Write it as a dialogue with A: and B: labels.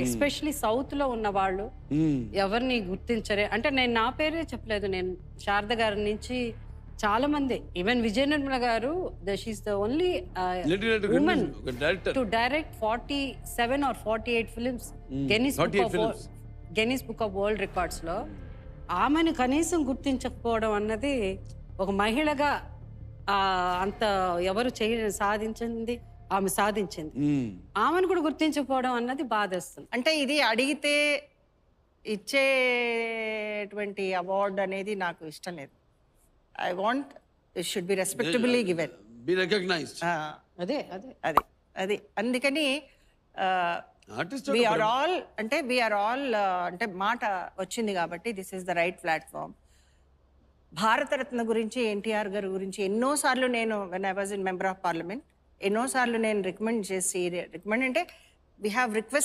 A: Especially south లో ఉన్న వాళ్ళు ఎవరిని గుర్తించరే. అంటే నేను నా పేరే చెప్పలేదు, నేను శారద గారి నుంచి చాలా మంది, ఈవెన్ విజయ నిర్మల గారు, she is the only woman to direct 47 or 48 films Guinness Book of World Records లో. ఆమెను కనీసం గుర్తించకపోవడం అన్నది ఒక మహిళగా అంత ఎవరు సాధించింది ఆమె సాధించింది. ఆమెను కూడా గుర్తించకపోవడం అన్నది బాధేస్తుంది.
B: అంటే ఇది అడిగితే ఇచ్చేటువంటి అవార్డు అనేది నాకు ఇష్టం లేదు. I want it should be respectably given,
C: be recognised.
A: అదే అదే
B: అది అది అందుకని వీఆర్ ఆల్ అంటే మాట వచ్చింది కాబట్టి this is the right platform. Bharat Ratna గురించి, ఎన్టీఆర్ గారి గురించి ఎన్నోసార్లు నేను when I was in member of parliament ఎన్నోసార్లు నేను రికమెండ్ అంటే వీ హ్యావ్ రిక్వెస్ట్